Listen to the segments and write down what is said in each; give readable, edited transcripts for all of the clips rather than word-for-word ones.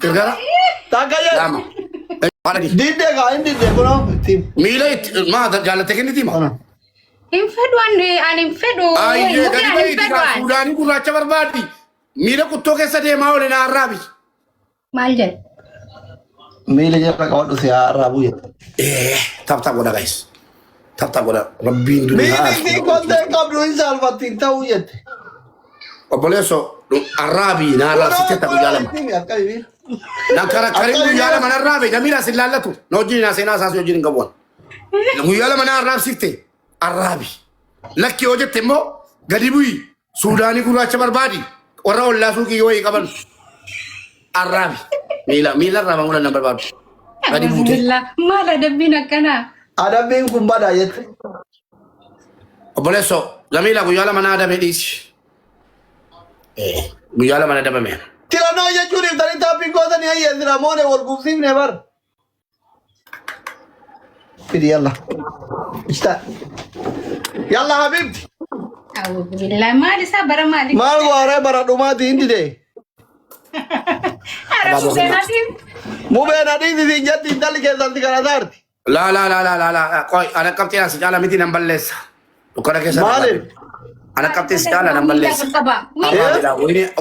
gargaara. Tagaya. Lama. Didde ga indi de kono tim. Miila maa jaalatte kenniti ma. Infedu ani infedu. Ayyee gadi bahiiti kaa Suudaanii gurraacha barbaadi. Miila kuttoo keessa deemaa oole na arraabi. Maal jedhe? Miila jara qabadhu si arraabu jette. Tapha godha guys. Tapha godha rabbiin duniyaa. Miili ni konte qabdu hin salphatti ta'uu jette. Obboleesso arraabi na arraabsite ta'u jaalama. Na karakkarin guyyaa lama na arraabe Jamiila sin laallatu. Na wajjin na seenaa isaas wajjin hin qabuun. Guyyaa lama na arraabsifte arraabi. Lakki yoo jette immoo gadi bu'i Suudaanii gurraacha barbaadi. Warra ollaa suuqii yoo qaban arraabi. Miila arraaba mulan na barbaadu. Gadi buute. Maal adabbiin akkanaa? Adabbiin kun badaa jette. Obboleesso Jamiila guyyaa lama na adabe dhiisi. Guyyaa lama na adabame. Tirannoo jechuun iftanii taappiin gootanii hayyeessira moone wal gubsiifne bar. Fidi yalla. Ishta. Yalla habibti. A'uudhu billahi maal isaa bara maali? Maal waaree bara dhumaati hindi dee. Arabu seenaatiin. Mubeen adiiti siin jetti intalli keessatti garataarti. La. Qoy ana qabxee as jaala miti nan balleessa. Dukkana keessa. Maaliif? Ana qabxee as jaala nan balleessa.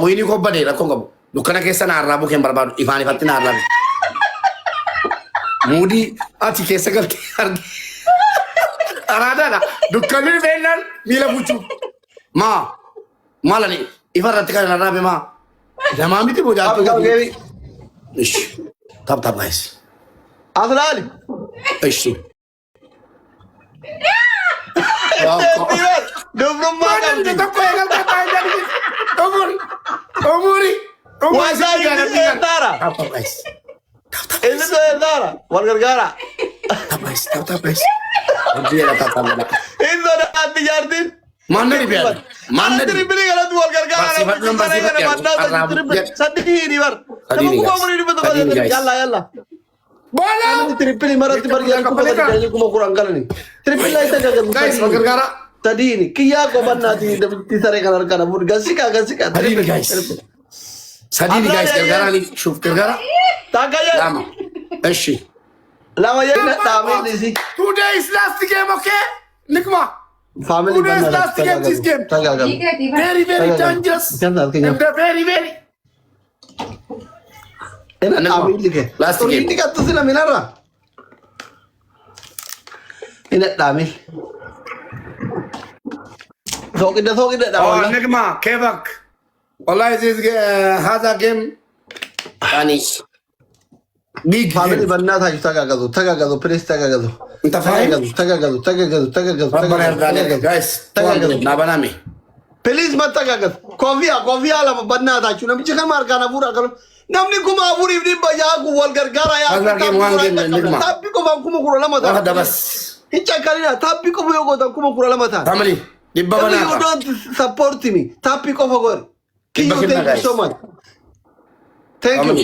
Wayini ko badee rakkoon qabu. Dukkana keessa na arraabu keen barbaadu ifaan ifatti na arraabu. Muudii ati keessa galtee arge. Araadaadha. Dukkanni beellaan miila buchuu. Maalani ifarratti kan arraabe maa. Lamaa miti boojaa. Ish. Tap guys. Aslaali. Ish. Dubrummaa qabdi. Tokko eegalta baay'ee Omuri. Waasaa inni seetaara. Tap guys. Inni seetaara. Wal gargaara. Tap guys. Inni sodaatti jaartiin. Manna dibiyan. Manna dibiyan galatu wal gargaara. Sadii bar. Nama kuma umurii dhibba tokko yalla. Bola. Tripili maratti bargaa kuma sadii kuma kurang galani. Tripili isa gagamu. Guys wal gargaara. Tadini kiyyaa qobannaati dabti sare kan harkana bur gasika. Sadini guys. Sadini guys gargaarani shuf gargaara. Tagaya. Lama. Eshi. Lama yana daame disi. Today is last game, okay? Nikma. Family Today is last game this game. Tagaga. Very dangerous. And very. Ena daame like. Last game. Ini kattu sila minara. Ina daame. Sokida Oh, Nikma, Kevak. Wallahi this has a game. Anish. Big family banna tha tagagadu please tagagadu Inta fahim? tagagadu Guys, tagagadu na banami. please mat tagagadu kofia la banna tha chuna bicha kan mar kana pura kalu namni kuma aburi ni baya ku wal gargara ya tapi ko ban kuma kuro lama tha Wahda bas. hicha kalina tapi ko yo go kuma kuro lama tha Family, dibba you banaka. don't support me tapi ko favor thank you so much thank you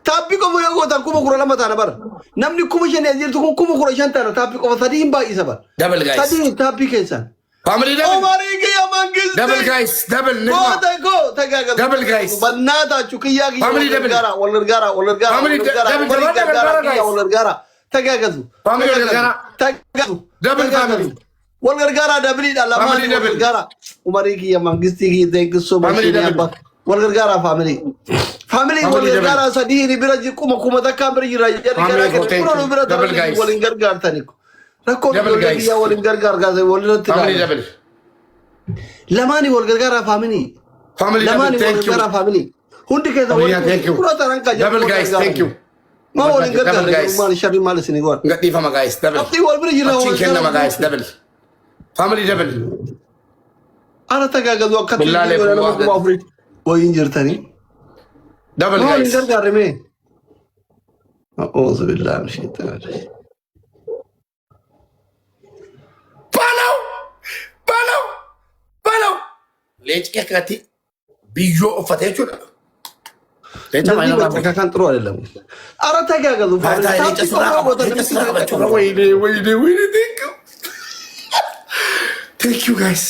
tapi ko yo go kuma kuro lama tha na bar namni kuma shene azir to kuma kuro shanta na tapi ko sadi imba isa bar Double guys. sadi tapi kesa Family double. Omari ki amangis Double guys, double Nikma. go tagaga Double guys. bannata chukiya ki Family double. walgar gara Family double gara tagaga Family gargara. tagaga Double family. walgar gara double Allah Family double. walgar gara umari ki amangis ki thank you so much Family double. walgar gara family walgar double. gara sadi ni biraji kuma takambri jira Family go, thank you. Double guys. walgar gar tani rakko Double guys. ya walgar gar ga walgar Family double. lamani walgar gara family Family double, lamani thank you. walgar gara family hundi ke Oh, yeah, thank you. Double guys, thank you. ma walgar Double gara guys. mal shari mal sini gor Enggak di fama guys, double. apti wal bri jira Chicken nama guys, double. Family double. ana taga ga do kat Billahi alaikum, nama wallahi. kuma afri wo injir tani Double ma guys. walgar gara me a'udhu billahi min shaitanir rajim Follow. Leci kati bijo uffatee jechuudha. Leenca maayina Nanti baca kan terus ada lagi. Arah taga ga do family tapi ko ma bota jechuudha. Wayne, thank you. Thank you guys.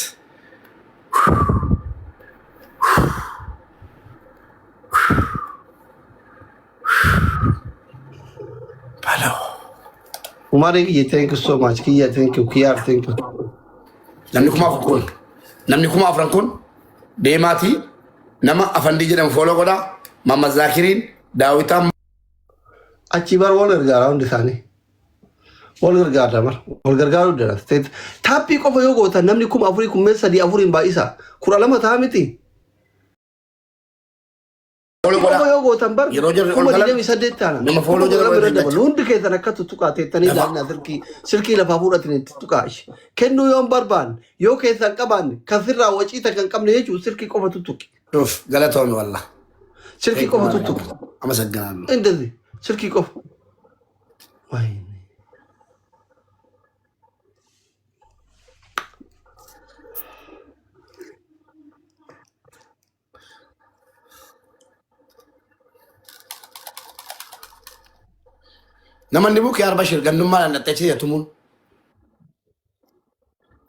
Umari kiyya thank you so much. Kiyya thank you. Kiyar thank you. Namni kuma afran kun deemaati nama afandi jedhamu follow godha Mama Zakirin Daawitaan Achi bar wal gargaara hundi isaanii. Wal gargaara mar. Wal gargaaru dara. Taappii qofa yoo gootan namni kuma afurii kummeen sadii afuriin baay'isa. Kudha lama ta'a miti. Qofa yoo gootan bar kuma digdamii saddeet taana. Nama follow jedhamu hundi keessan akka tuttuqaa teettanii ilaalina silkii lafaa fuudhatin tuttuqaa ishi. Kennuu yoo hin barbaanne yoo keessan qabaanne kan sirraa waciita kan qabne jechuun silkii qofa tuttuqi. Galatoomii wallah. Silkii qofa tuttuqi. Amasagganaalloo. Indezi silkii qofa. Namanni buki Arbashir gandummaadhaan dhattachee yatumuun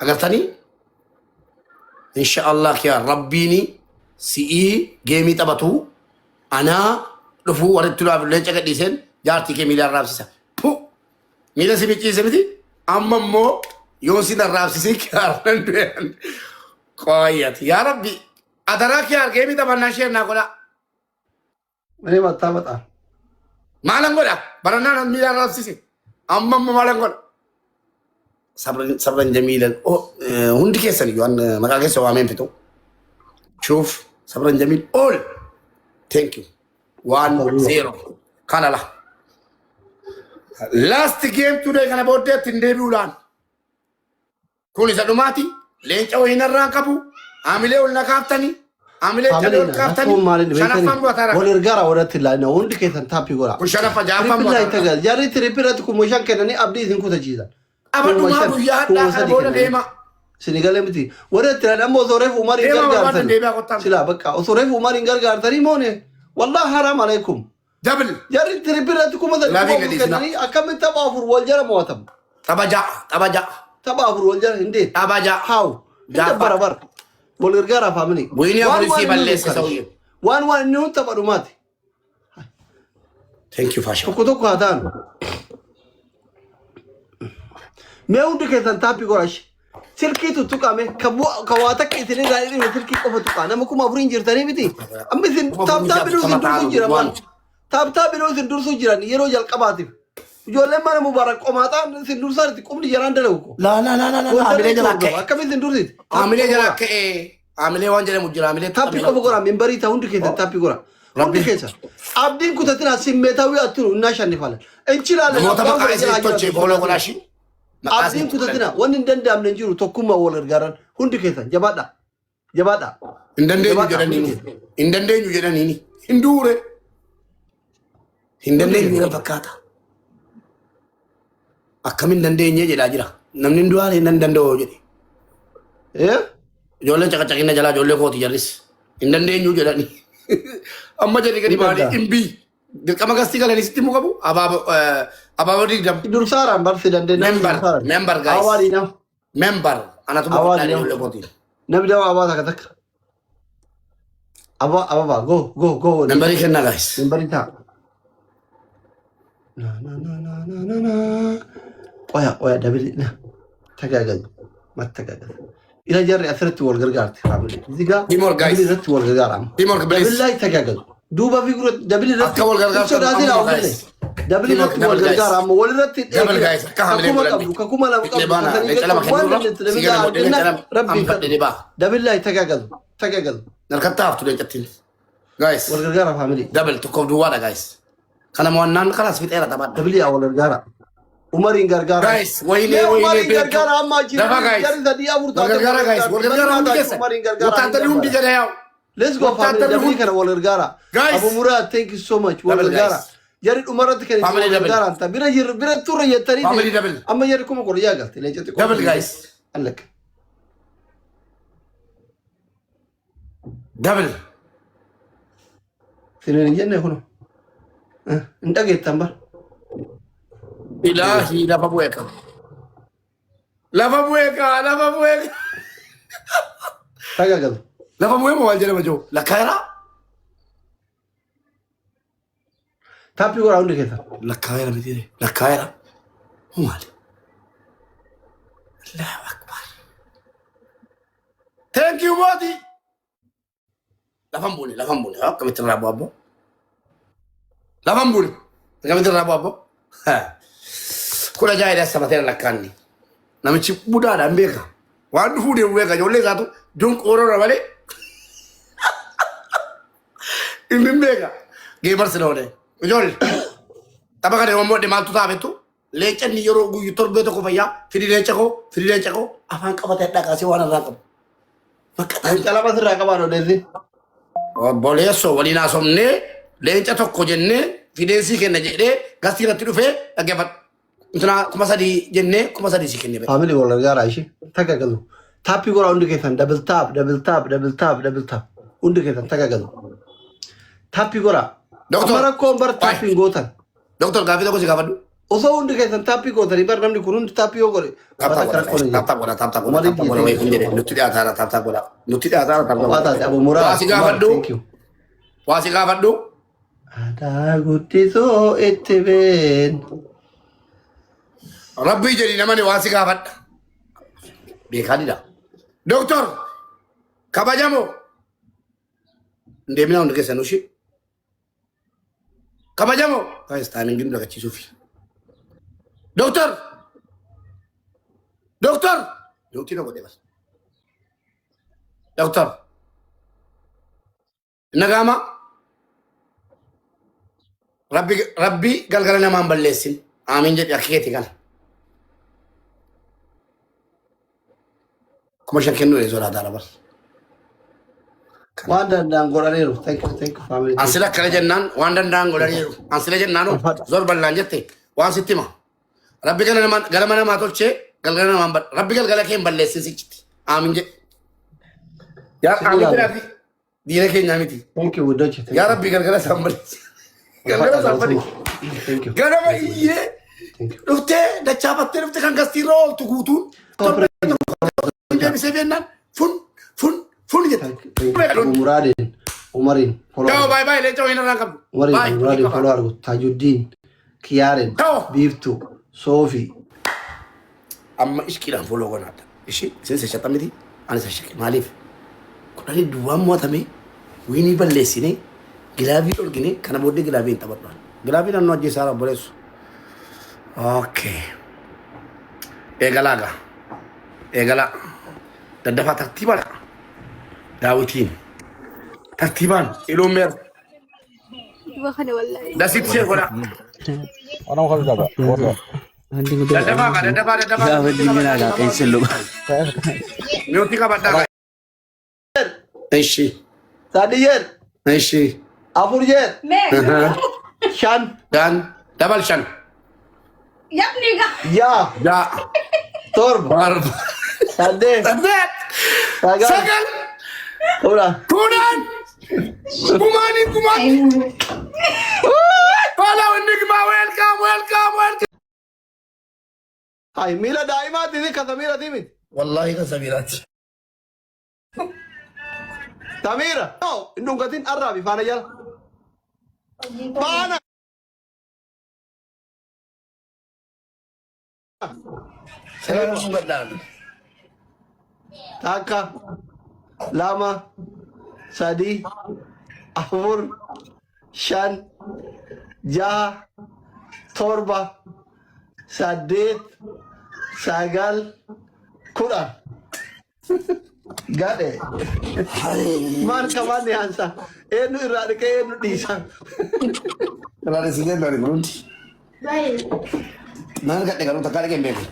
agartanii inshaallah kiyaa rabbiini si'ii geemii taphatu anaa dhufuu walitti dhufaaf leenca gadhiiseen jaartii kee miilaan raabsisa. Miila si micciise miti amma immoo yoon si darraabsisee kiyaarnan du'an qooyyati. Yaa rabbi adaraa kiyaar geemii taphannaa ishee naa godha. Mani mataa mataa. Maalan godha barannaan miilaan raabsise amma immoo maalan godha. Sabran jamiilan hundi keessan iyyuu maqaa keessa waameen fitu. Shuuf sabran jamiil all. Thank you. 1-0. Kanala. Last game today kana booddee ittiin deebi'uudhaan. Kun isa dhumaati. Leenca wayii narraa qabu. Aamilee ol na kaaftanii. Aamilee jala ol kaaftanii. Shanaffaan bu'ataa wal ergaara warratti ilaalla hundi keessan taappii godha. Kun shanaffaa jaaffaan bu'ataa. Jarri tirippirratti kun mooshaan kennanii abdii isin kutachiisan. Abaddumaa guyyaa hadhaa kana booda deema. Sinigalee miti. Warratti ilaalla ammoo osoo reefu Umar hin gargaartanii. Silaa bakka osoo reefu Umar hin gargaartanii moone. Wallah haram alaikum. Double. Jarri tirippirratti kuma kennanii akkamitti tapha afur wal jala mo'atam. Tabaja. Tapha afur wal jala hindee. Tabaja. Haaw. Barabar. Wal gargaara faamini. Buyini afurii balleessa sauye. Waan inni hundi tapha dhumaati. Thank you Fasha. Tokko haa ta'an. Mee hundi keessan taappii godhash. Silkii tuttuqame ka waa takka isin irraa dhibne silkii qofa tuqaa. Nama kuma afuriin jirtanii miti. Amma isin taaptaappii isin dursuu jiran. Taaptaappii isin dursuu jiran yeroo jalqabaatiif. Ijoolleen mana mubaarak qomaaxaan isin dursaan itti qubni jaraan dalagu. La. Amilee jala ka'e. Akkamitti isin dursiiti? Amilee jala ka'e. Amilee waan jedhamu jira. Amilee taappii qofa godhaa membarii ta'u hundi keessan taappii godhaa. Hundi keessan. Abdiin kutatina simmeetawii attinu innaa shannifala. Enchilaalee. Namoota maqaa isin tochee booloo godhaashi. Abdiin kutatina wanni hin danda'amne hin jiru tokkummaa wal gargaaran hundi keessan jabaadha. Hin dandeenyu jedhaniini. Hin duure. Hin dandeenyu fakkaata. Akkamiin dandeenyee jedhaa jira. Namni hin du'aan hin danda'u jedhe. Ijoolleen caqacaqina jalaa ijoollee kooti jarris. Hin dandeenyu jedhani. Amma jedhi gadi baadii dhimbii. Dirqama gastii galanii sitti himu qabu. Abaaboo digdam. Dursaaraan barsi dandeenya. Member guys. Awaadii nama. Member. Anatu bakka ijoollee kooti. Namni dawaa abaa takka takka. Ababa go. Memberii kennaa guys. Memberii ta'a. Oya dabili na tagaagalu mattagaagalu ila jarri asirratti wal gargaarti faamili ziga dabili irratti wal gargaarama dabillahi tagaagalu duuba fi gura dabili irratti wal gargaarta dabili irratti wal gargaarama wal irratti dabili guys akka hamilee qabdu kakuma lama qabdu dabillahi tagaagalu narkataa haftu leencattiin guys wal gargaara faamili dabili tokkoof duwwaadha guys kana mo'annaan kalaas fixeera taphaadha dabili wal gargaara Umarin gargara. Guys, wayne gargara amma jira. Guys, gargara guys. Hundi kesa. Utantari hundi jada yaw. Let's go family. Dabili kana wal gargara. Guys, Abu Murad, thank you so much. Wal gargara. Jari umarat kan wal gargara anta. Bira turra yettari. Family double. Amma jari kuma kor yagal. Tilejati ko. Double guys. Allak. Double. Sinin jenne kuno. Ndagetan ba. Ilahi lafa bueka. Tagagal. Lafa bueka wal jere majo. La kaira. Tapi gora undi keta. La kaira mitire. La kaira. Maali? Allahu Akbar. Thank you, Modi. Lafan bule. Akkamitti irraa bu'a abbo? Lafan bule. Akkamitti irraa bu'a abbo? Kun ajaa'idha sabateera lakkaanni. Namichi budaadhaan beeka. Waan dhufuu deemu beeka. Ijoollee isaatu jonqoorora malee. Inni beeka. Geebarsi na oole. Ijoollee. Tapha kana yommuu adde maaltu taafettu? Leenca inni yeroo guyyu torbee tokko fayyaa. Fidi leenca koo. Afaan qabatee dhaqaasee waan irraa qabu. Leenca lama sirraa qabaan odeessi. Obboleessoo waliin haasofnee leenca tokko jennee fideensii kenna jedhee gastii irratti dhufee dhaggeeffadhu. Intina 3,000 jennee 3,000 si kennee. Faamilii wal gargaaraa ishee takka galu. Taappii goraa hundi keessan double tap. Hundi keessan takka galu. Taappii goraa. Amma rakkoon bar taappiin gootan. Doktor gaaffii tokko si gaafadhu. Osoo hundi keessan taappii gootanii bar namni kun hundi taappii yoo godhe. Taaptaa godha. Nutti dhiyaataara. Waa si gaafadhu. Aadaa guddisoo itti been. Rabbii jedhi namani waa si gaafadha. Beekaadidha. Doktor kabajamoo. Deemina hundi keessan ushi. Kabajamoo. Kaayis taamiin ginu dagachiisuufi. Doktor. Doktor godhe bas. Doktor. Nagaama. Rabbi galgala namaan balleessin. Amiin jedhi akka keetii kana. Kuma shan kennuu eezoo laataa labar. Waan danda'an godhaniiru. Thank you family. Ansila akkana jennaan waan danda'an godhaniiru. Ansila jennaanu zor bal'aan jette waan sitti hima. Rabbi galama namaa tolchee galgala namaan Rabbi galgala kee hin balleessin sichitti. Amiin jedhi. Yaa amiin jedhaati. Diina keenyaa miti. Thank you Wudochi. Yaa Rabbi galgala isaan balleessi. Galgala isaan balleessi. Ganama iyyee dhuftee dachaafattee dhufte kan gastiirra ooltu guutuun. Deebisee beennaan fun jedha. Umariin. Ciao bye leenca wayina irraa qabdu. Umariin foloo argu. Tajuddin. Kiyaaren. Biiftuu. Soofii. Amma ishqiidhaan foloo gonaadha. Ishii isin sashatta miti ani sashaqe maaliif? Kudhanii duwwaan mo'atame wiinii balleessine gilaafii dhorgine kana booddee gilaafii hin taphadhu. Gilaafii naannoo ajjeesaa obboleessu. Okay. Eegalaa. Daddafaa tartiibaadha. Daawitiin. Tartiibaan iloomeer. Dasitsee godha. Daddafaa. Mi'ootii qabadhaa. Eshi. Sadiyyeer. Eshi. Afuryeer. Shan. Dabal shan. Yabniga. Yaa. Torba. Saddeet. Sagal. Kudhan. Kumaan. Follow Enigma. Welcome. Ay, mila daa'imaati ni ka Samiiraati miti. Wallahi ka Samiiraati. Samiira. No, hin dhungatin arraabi faana jala. Faana. Takka. Lama. Sadi. Afur. Shan. Jaha. Torba. Saddeet. Sagal. Kudhan. Gade. Maal kamaan yaansa. Eenyu irraa dhiqee eenyu dhiisa. Kalaale sinee lori kunuunti. Naan gadhe garuu takkaa dhiqee hin beeku.